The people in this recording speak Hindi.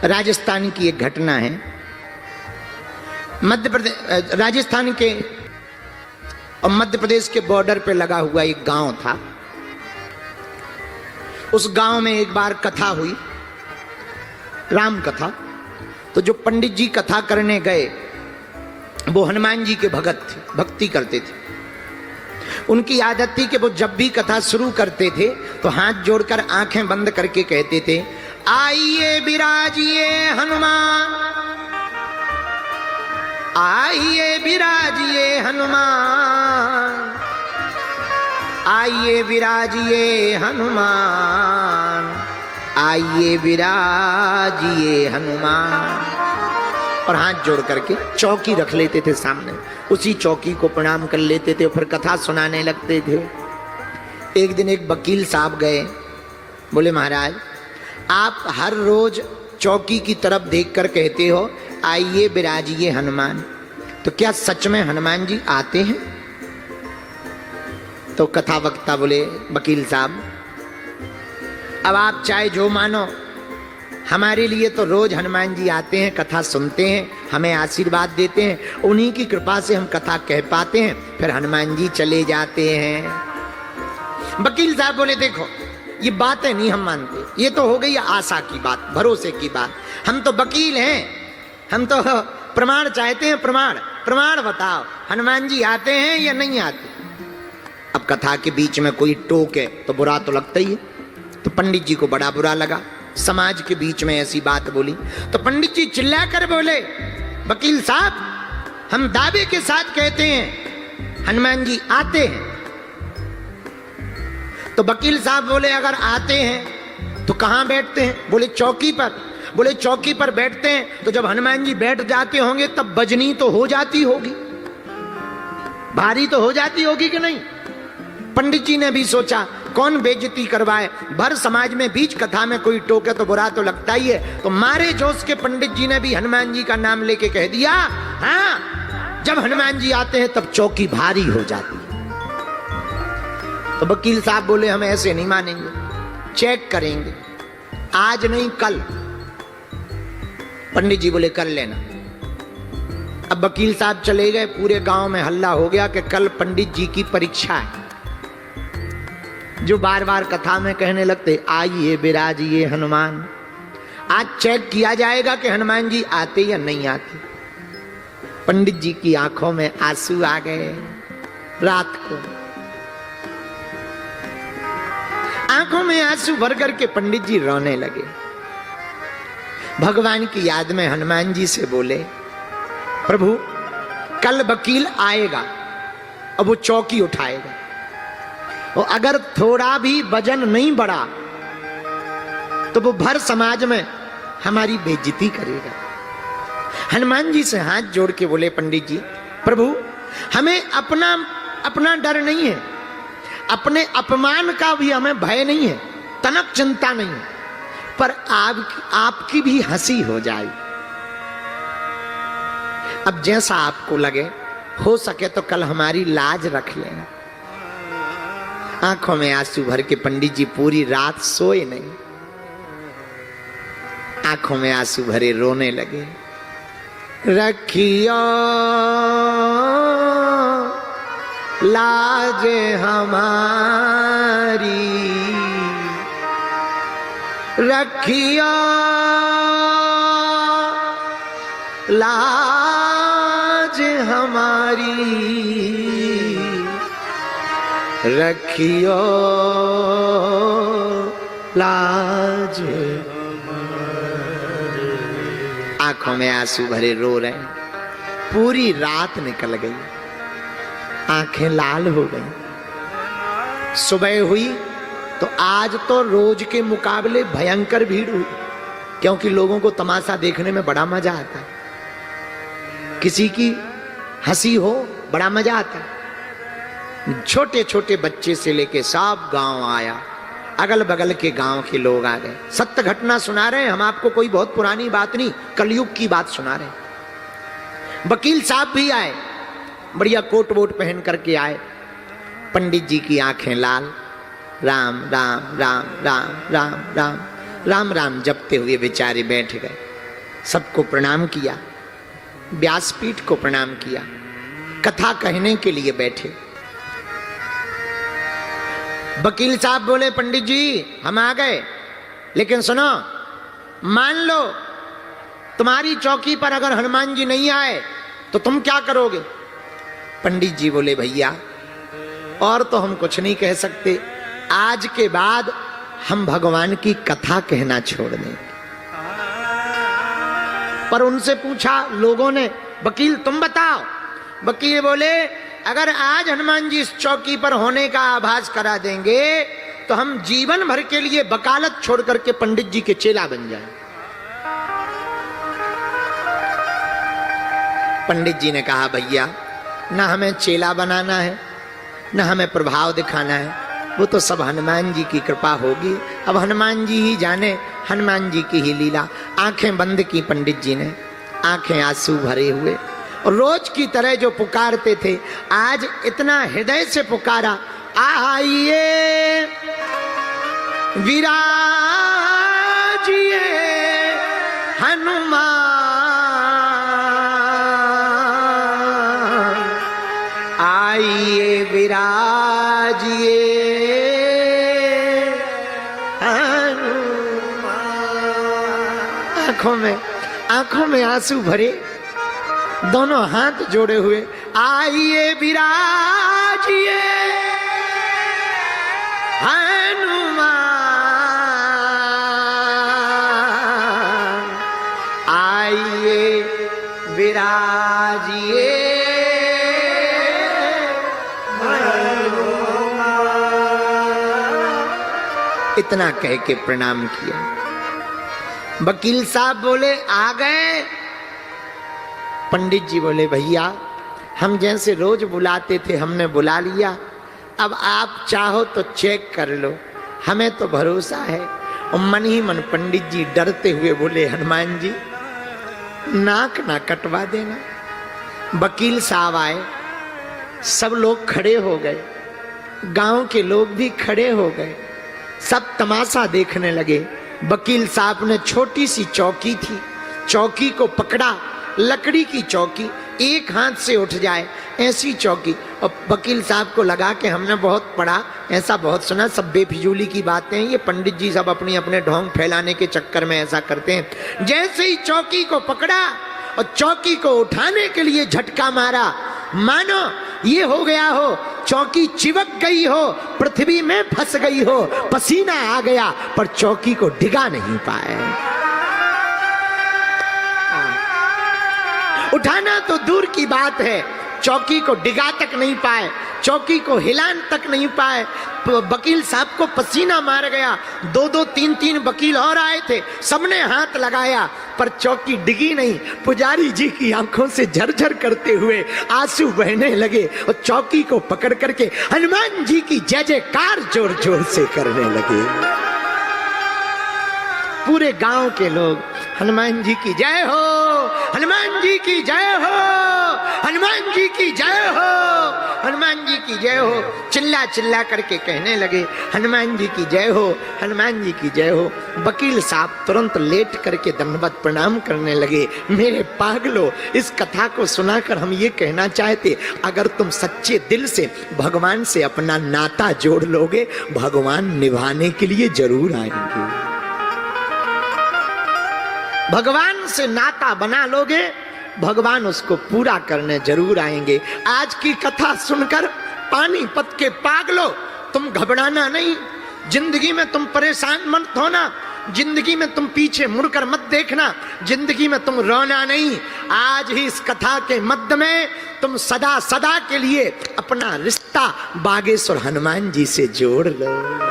राजस्थान की एक घटना है। मध्य प्रदेश, राजस्थान के और मध्य प्रदेश के बॉर्डर पे लगा हुआ एक गांव था। उस गांव में एक बार कथा हुई, राम कथा। तो जो पंडित जी कथा करने गए वो हनुमान जी के भगत थे, भक्ति करते थे। उनकी आदत थी कि वो जब भी कथा शुरू करते थे तो हाथ जोड़कर आंखें बंद करके कहते थे, आइए विराजिए हनुमान, आइए विराजिए हनुमान, आइए विराजिए हनुमान, आइए विराजिए हनुमान। और हाथ जोड़ करके चौकी रख लेते थे सामने, उसी चौकी को प्रणाम कर लेते थे और फिर कथा सुनाने लगते थे। एक दिन एक वकील साहब गए, बोले महाराज आप हर रोज चौकी की तरफ देखकर कहते हो आइए विराजिए हनुमान, तो क्या सच में हनुमान जी आते हैं? तो कथा वक्ता बोले वकील साहब अब आप चाहे जो मानो, हमारे लिए तो रोज हनुमान जी आते हैं, कथा सुनते हैं, हमें आशीर्वाद देते हैं, उन्हीं की कृपा से हम कथा कह पाते हैं, फिर हनुमान जी चले जाते हैं। वकील साहब बोले देखो ये बातें नहीं हम मानते, ये तो हो गई आशा की बात, भरोसे की बात। हम तो वकील हैं, हम तो प्रमाण चाहते हैं, प्रमाण प्रमाण बताओ हनुमान जी आते हैं या नहीं आते। अब कथा के बीच में कोई टोके तो बुरा तो लगता ही है। तो पंडित जी को बड़ा बुरा लगा, समाज के बीच में ऐसी बात बोली। तो पंडित जी चिल्लाकर बोले वकील साहब हम दावे के साथ कहते हैं हनुमान जी आते हैं। तो वकील साहब बोले अगर आते हैं तो कहां बैठते हैं? बोले चौकी पर। बोले चौकी पर बैठते हैं तो जब हनुमान जी बैठ जाते होंगे तब बजनी तो हो जाती होगी, भारी तो हो जाती होगी कि नहीं? पंडित जी ने भी सोचा कौन बेइज्जती करवाए, भर समाज में बीच कथा में कोई टोके तो बुरा तो लगता ही है। तो मारे जोश के पंडित जी ने भी हनुमान जी का नाम लेके कह दिया, हाँ जब हनुमान जी आते हैं तब चौकी भारी हो जाती है। तो वकील साहब बोले हम ऐसे नहीं मानेंगे, चेक करेंगे, आज नहीं कल। पंडित जी बोले कर लेना। अब वकील साहब चले गए, पूरे गांव में हल्ला हो गया कि कल पंडित जी की परीक्षा है। जो बार बार कथा में कहने लगते आइए विराजिए हनुमान, आज चेक किया जाएगा कि हनुमान जी आते या नहीं आते। पंडित जी की आंखों में आंसू आ गए। रात को आंखों में आंसू भर करके पंडित जी रोने लगे। भगवान की याद में हनुमान जी से बोले प्रभु कल वकील आएगा और वो चौकी उठाएगा, और अगर थोड़ा भी वजन नहीं बढ़ा तो वो भर समाज में हमारी बेइज्जती करेगा। हनुमान जी से हाथ जोड़ के बोले पंडित जी प्रभु हमें अपना डर नहीं है, अपने अपमान का भी हमें भय नहीं है, तनक चिंता नहीं है, पर आपकी भी हंसी हो जाए। अब जैसा आपको लगे, हो सके तो कल हमारी लाज रख लेना। आंखों में आंसू भर के पंडित जी पूरी रात सोए नहीं, आंखों में आंसू भरे रोने लगे। रखियो लाज हमारी, रखियो लाज हमारी, रखियो लाज। आंखों में आंसू भरे रो रहे हैं। पूरी रात निकल गई, आंखें लाल हो गई। सुबह हुई तो आज तो रोज के मुकाबले भयंकर भीड़ हुई, क्योंकि लोगों को तमाशा देखने में बड़ा मजा आता है। किसी की हंसी हो बड़ा मजा आता है। छोटे छोटे बच्चे से लेके सब गांव आया, अगल बगल के गांव के लोग आ गए। सत्य घटना सुना रहे हैं हम आपको, कोई बहुत पुरानी बात नहीं, कलयुग की बात सुना रहे हैं। वकील साहब भी आए, बढ़िया कोट वोट पहन करके आए। पंडित जी की आंखें लाल, राम राम राम राम राम राम राम राम जपते हुए बेचारे बैठ गए। सबको प्रणाम किया, व्यासपीठ को प्रणाम किया, कथा कहने के लिए बैठे। वकील साहब बोले, पंडित जी हम आ गए, लेकिन सुनो, मान लो तुम्हारी चौकी पर अगर हनुमान जी नहीं आए तो तुम क्या करोगे? पंडित जी बोले, भैया और तो हम कुछ नहीं कह सकते, आज के बाद हम भगवान की कथा कहना छोड़ देंगे। पर उनसे पूछा लोगों ने, वकील तुम बताओ। वकील बोले, अगर आज हनुमान जी इस चौकी पर होने का आभास करा देंगे तो हम जीवन भर के लिए वकालत छोड़ करके पंडित जी के चेला बन जाएं। पंडित जी ने कहा, भैया ना हमें चेला बनाना है, ना हमें प्रभाव दिखाना है, वो तो सब हनुमान जी की कृपा होगी। अब हनुमान जी ही जाने, हनुमान जी की ही लीला। आंखें बंद की पंडित जी ने, आंखें आंसू भरे हुए, और रोज की तरह जो पुकारते थे, आज इतना हृदय से पुकारा, आइए विराजिए हनुमान, आइए विराजिए हनुमान। आंखों में आंसू भरे, दोनों हाथ जोड़े हुए, आइए विराजिए हनुमान, आइए विराजिए हनुमान। इतना कह के प्रणाम किया। वकील साहब बोले, आ गए? पंडित जी बोले, भैया हम जैसे रोज बुलाते थे हमने बुला लिया, अब आप चाहो तो चेक कर लो, हमें तो भरोसा है। और मन ही मन पंडित जी डरते हुए बोले, हनुमान जी नाक ना कटवा देना। वकील साहब आए, सब लोग खड़े हो गए, गांव के लोग भी खड़े हो गए, सब तमाशा देखने लगे। वकील साहब ने छोटी सी चौकी थी, चौकी को पकड़ा, लकड़ी की चौकी, एक हाथ से उठ जाए ऐसी चौकी। और वकील साहब को लगा कि हमने बहुत पढ़ा, ऐसा बहुत सुना, सब बेफिजूली की बातें हैं, ये पंडित जी सब अपनी अपने ढोंग फैलाने के चक्कर में ऐसा करते हैं। जैसे ही चौकी को पकड़ा और चौकी को उठाने के लिए झटका मारा, मानो ये हो गया हो चौकी चिपक गई हो, पृथ्वी में फंस गई हो, पसीना आ गया, पर चौकी को डिगा नहीं पाए। उठाना तो दूर की बात है, चौकी को डिगा तक नहीं पाए, चौकी को हिलान तक नहीं पाए। वकील साहब को पसीना मार गया। 2-2, 3-3 वकील और आए थे, सबने हाथ लगाया, पर चौकी डिगी नहीं। पुजारी जी की आंखों से झरझर करते हुए आंसू बहने लगे और चौकी को पकड़ करके हनुमान जी की जय जयकार जोर जोर से करने लगे। पूरे गांव के लोग हनुमान जी की जय हो, हनुमान जी की जय हो, हनुमान जी की जय हो, हनुमान जी की जय हो, चिल्ला चिल्ला करके कहने लगे, हनुमान जी की जय हो, हनुमान जी की जय हो। वकील साहब तुरंत लेट करके दंडवत प्रणाम करने लगे। मेरे पागलों, इस कथा को सुनाकर हम ये कहना चाहते, अगर तुम सच्चे दिल से भगवान से अपना नाता जोड़ लोगे, भगवान निभाने के लिए जरूर आएंगे। भगवान से नाता बना लोगे, भगवान उसको पूरा करने जरूर आएंगे। आज की कथा सुनकर पानीपत के पागलों, तुम घबराना नहीं, जिंदगी में तुम परेशान मत होना, जिंदगी में तुम पीछे मुड़कर मत देखना, जिंदगी में तुम रोना नहीं। आज ही इस कथा के मध्य में तुम सदा सदा के लिए अपना रिश्ता बागेश्वर हनुमान जी से जोड़ लो।